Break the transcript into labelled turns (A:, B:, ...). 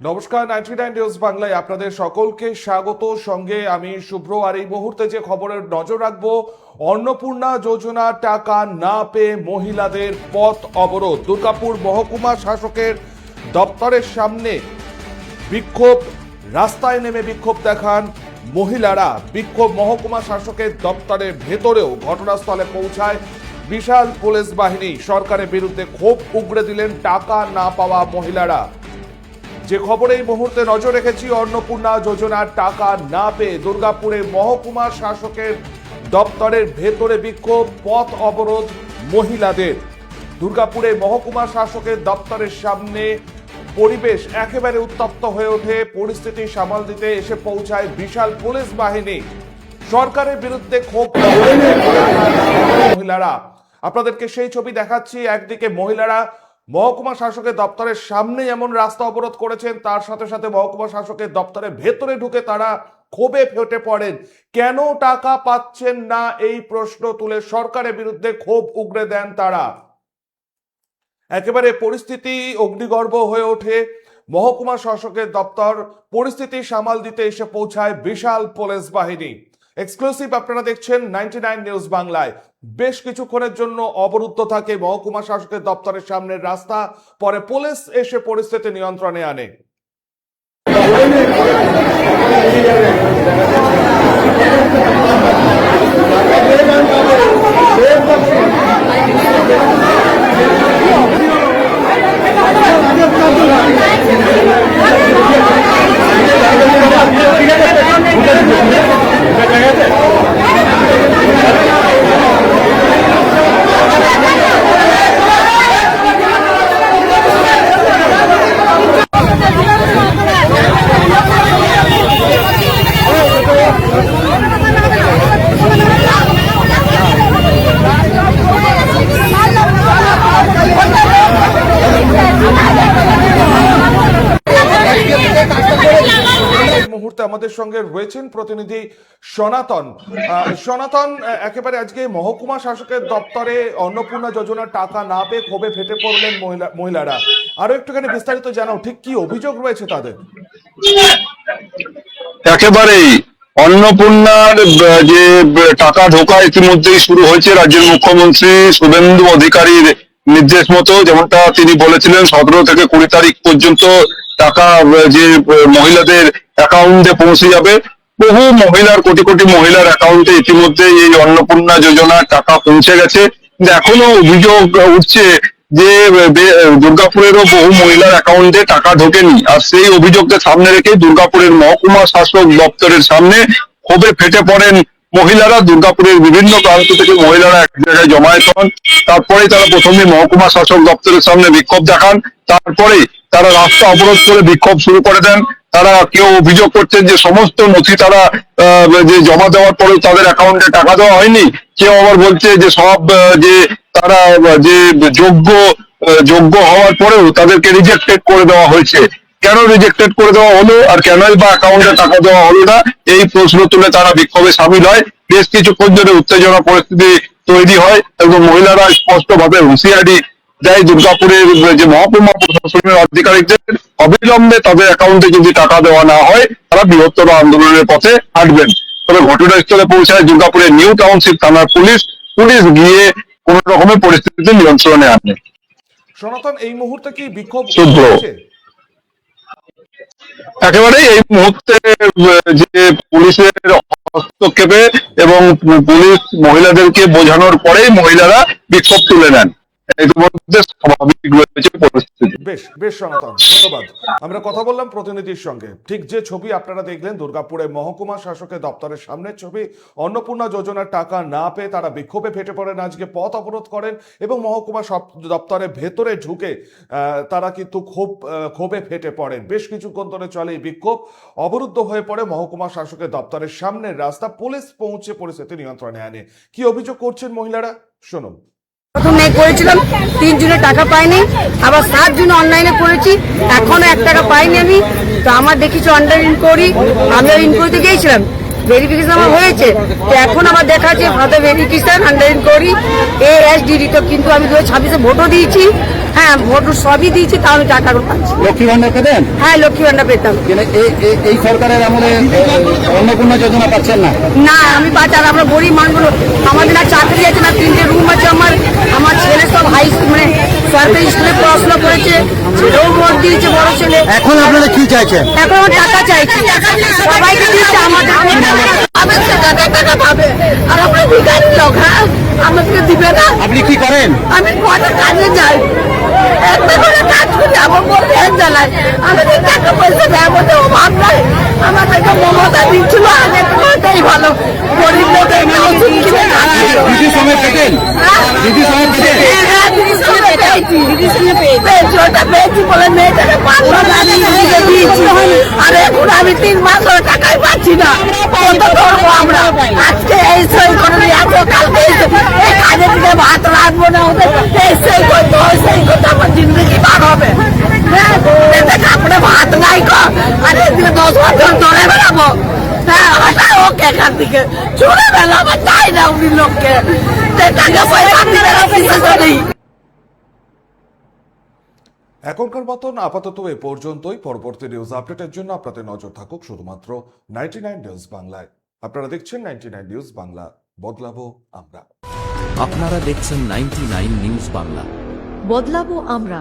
A: নমস্কার, 99 নিউজ বাংলায় আপনাদের সকলকে স্বাগত। সঙ্গে আমি শুভ্র। আর এই মুহূর্তে যে খবরের নজর রাখবো, অন্নপূর্ণা যোজনা টাকা না পেয়ে মহিলাদের পথ অবরোধ। দুর্গাপুর মহকুমা শাসকের দপ্তরের সামনে বিক্ষোভ, রাস্তায় নেমে বিক্ষোভ দেখান মহিলারা। বিক্ষোভ মহকুমা শাসকের দপ্তরের ভেতরেও ঘটনাস্থলে পৌঁছায় বিশাল পুলিশ বাহিনী। সরকারের বিরুদ্ধে ক্ষোভ উগড়ে দিলেন টাকা না পাওয়া মহিলারা। যে খবরে এই মুহূর্তে নজর রেখেছি, অন্নপূর্ণা যোজনার টাকা না পেয়ে দুর্গাপুরে মহকুমা শাসকের দপ্তরের ভেতরে বিক্ষোভ, পথ অবরোধ মহিলাদের। দুর্গাপুরে মহকুমা শাসকের দপ্তরের সামনে পরিবেশ একেবারে উত্তপ্ত হয়ে ওঠে। পরিস্থিতি সামাল দিতে এসে পৌঁছায় বিশাল পুলিশ বাহিনী। সরকারের বিরুদ্ধে ক্ষোভ মহিলারা। আপনাদেরকে সেই ছবি দেখাচ্ছি। একদিকে মহিলারা মহকুমা শাসকের দপ্তরের সামনে এমন রাস্তা অবরোধ করেছেন, তার সাথে সাথে মহকুমা শাসকের দপ্তরের ভেতরে ঢুকে তারা ক্ষোভে ফেটে পড়েন। কেন টাকা পাচ্ছেন না এই প্রশ্ন তুলে সরকারের বিরুদ্ধে ক্ষোভ উগড়ে দেন তারা। একেবারে পরিস্থিতি অগ্নিগর্ভ হয়ে ওঠে মহকুমা শাসকের দপ্তর। পরিস্থিতি সামাল দিতে এসে পৌঁছায় বিশাল পুলিশ বাহিনী। এক্সক্লুসিভ আপনারা দেখছেন 99 নিউজ বাংলায়। বেশ কিছুক্ষণের জন্য অবরুদ্ধ থাকে মহকুমা শাসকের দপ্তরের সামনের রাস্তা, পরে পুলিশ এসে পরিস্থিতি নিয়ন্ত্রণে আনে। মুহূর্তে আমাদের সঙ্গে রয়েছেন প্রতিনিধি সনাতন। সনাতন, একেবারে আজকে মহকুমা শাসকের দপ্তরে অন্নপূর্ণা যোজনার টাকা না পেয়ে ক্ষোভে ফেটে পড়লেন মহিলারা। আরো একটুখানি বিস্তারিত জানাও, ঠিক কি অভিযোগ রয়েছে তাদের?
B: একেবারেই অন্নপূর্ণার যে টাকা ঢোকা ইতিমধ্যেই শুরু হয়েছে। রাজ্যের মুখ্যমন্ত্রী শুভেন্দু অধিকারীর নির্দেশ মতো, যেমনটা তিনি বলেছিলেন 17 থেকে 20 তারিখ পর্যন্ত টাকা যে মহিলাদের অ্যাকাউন্টে পৌঁছে যাবে। বহু মহিলার, কোটি কোটি মহিলার অ্যাকাউন্টে ইতিমধ্যে এই অন্নপূর্ণা যোজনার টাকা পৌঁছে গেছে। কিন্তু এখনো অভিযোগ উঠছে যে দুর্গাপুরেরও বহু মহিলার অ্যাকাউন্টে টাকা ঢোকেনি। আর সেই অভিযোগকে সামনে রেখে দুর্গাপুরের মহকুমা শাসক দপ্তরের সামনে ক্ষোভে ফেটে পড়েন মহিলারা। দুর্গাপুরের বিভিন্ন প্রান্ত থেকে মহিলারা এক জায়গায় জমায়েত হন। তারপরে তারা প্রথমে মহকুমা শাসক দপ্তরের সামনে বিক্ষোভ দেখান। তারপরে তারা রাস্তা অবরোধ করে বিক্ষোভ শুরু করে দেন। তারা কেউ অভিযোগ করছেন যে সমস্ত নথি তারা যে জমা দেওয়ার পরেও তাদের অ্যাকাউন্টে টাকা দেওয়া হয়নি। কেউ আবার বলছে যে সব যে তারা যে যোগ্য হওয়ার পরেও তাদেরকে রিজেক্টেড করে দেওয়া হয়েছে। কেন রিজেক্টেড করে দেওয়া হলো আর কেনই বা অ্যাকাউন্টে টাকা দেওয়া হলো না, এই প্রশ্ন তুলে তারা বিক্ষোভে সামিল হয়। বেশ কিছুক্ষণ ধরে উত্তেজনা পরিস্থিতি তৈরি হয় এবং মহিলারা স্পষ্টভাবে হুঁশিয়ারি দেয় দুর্গাপুরের যে মহকুমা প্রশাসনের আধিকারিকদের, অবিলম্বে তাদের অ্যাকাউন্টে যদি টাকা দেওয়া না হয় তারা বৃহত্তর আন্দোলনের পথে হাঁটবেন। তবে ঘটনাস্থলে পৌঁছায় দুর্গাপুরের নিউ টাউনশিপ থানার পুলিশ গিয়ে কোন রকমের পরিস্থিতিতে নিয়ন্ত্রণে আনে।
A: সনাতন, এই মুহূর্তে কি বিক্ষোভ
B: হচ্ছে? একেবারে এই মুহূর্তে যে পুলিশের হস্তক্ষেপে এবং পুলিশ মহিলাদেরকে বোঝানোর পরেই মহিলারা বিক্ষোভ তুলে নেন। ইতিমধ্যে স্বাভাবিক রয়েছে পরিস্থিতি।
A: বেশ বেশ সনাতন, ধন্যবাদ। আমরা কথা বললাম প্রতিনিধির সঙ্গে। ঠিক যে ছবি আপনারা দেখলেন দুর্গাপুরে মহকুমা শাসকের দপ্তরের সামনের ছবি। অন্নপূর্ণা যোজনার টাকা না পেয়ে তারা বিক্ষোভে ফেটে পড়েন, আজকে পথ অবরোধ করেন এবং মহকুমা দপ্তরের ভেতরে ঢুকে তারা কিন্তু ক্ষোভে ফেটে পড়েন। বেশ কিছুক্ষণ ধরে চলে এই বিক্ষোভ। অবরুদ্ধ হয়ে পড়ে মহকুমা শাসকের দপ্তরের সামনের রাস্তা। পুলিশ পৌঁছে পরিস্থিতি নিয়ন্ত্রণে আনে। কি অভিযোগ করছেন মহিলারা, শুনুন।
C: প্রথমে করেছিলাম 3 জনের টাকা পাইনি, আবার 7 জন অনলাইনে করেছি, এখনো 1 টাকা পাইনি আমি। তো আমার দেখেছি অনলাইন ইনকোয়ারি, আমি ইনকোয়ারিতে গিয়েছিলাম, ভেরিফিকেশন আমার হয়েছে, তো এখন আমার দেখাচ্ছে father verification under inquiry ASDD, তো কিন্তু আমি 2026-এ ভোটও দিয়েছি, হ্যাঁ ভোট সবই দিয়েছি, তাও আমি টাকাগুলো পাচ্ছি।
D: লক্ষ্মী ভান্ডার পেতেন?
C: হ্যাঁ লক্ষ্মী ভান্ডার পেতাম।
D: এই সরকারের আমলে অন্নপূর্ণা যোজনা পাচ্ছেন না?
C: না আমি বাচ্চা, আমরা গরিব মানুষগুলো, আমাদের আর চাকরি আছে না, 3টে রুম আছে আমার ছেলে সব হাই মানে সরকারি স্কুলে পড়াশোনা করেছে, ছেলেও ভোট দিয়েছে বড় ছেলে।
D: এখন আপনারা কি চাইছেন?
C: এখন আমার টাকা চাইছি, সবাইকে দিচ্ছে, আমাদের টাকা পাবে, আর আমরা ভিখারি লোক, হ্যাঁ আমাকে দিবে না।
D: আপনি কি করেন?
C: আমি কটা কাজে যাই, একটা করে কাজ করি, আমার বড় ভ্যান চালাই, আমাদের টাকা পয়সা দেওয়ার মতো অভাব নাই। আমাদেরকে মমতা দিচ্ছিল আগে, তোমারটাই ভালো, গরিব লোকের ওষুধ কিনে খাচ্ছিল।
D: দিদির সময় পেতেন? দিদির সময় পেতেন?
C: হ্যাঁ, দিদির সঙ্গে পেয়েছি, ওটা পেয়েছি বলে মেয়েটাকে 5 লাখ দিদিকে দিয়েছি, আর এখন আমি 3 মাস ধরে টাকাই পাচ্ছি না। কত করবো আমরা? আজকে এই সই করে নিয়ে আসবো, কালকে এই কাজের দিকে ভাত রাখবো না, ওদের এই সই করতে হয়, সেই করতে আমার জিন্দগি পার হবে। হ্যাঁ, এতে কাপড়ে ভাত নাই কর, আর এদিকে 10 বছর ধরে বেড়াবো। হ্যাঁ, হঠাৎ ওকে এখান থেকে ছুড়ে বেড়াবো, চাই না উনি লোককে, টাকা পয়সা দিবে না, বিশ্বাস নেই।
A: এখনকার মতন আপাতত এ পর্যন্তই। পরবর্তী নিউজ আপডেটের জন্য আপনাদের নজর থাকুক শুধুমাত্র 99 নিউজ বাংলায়। আপনারা দেখছেন 99 নিউজ বাংলা, বদলাবো আমরা।
E: আপনারা দেখছেন 99 নিউজ বাংলা।
F: বদলাবো আমরা।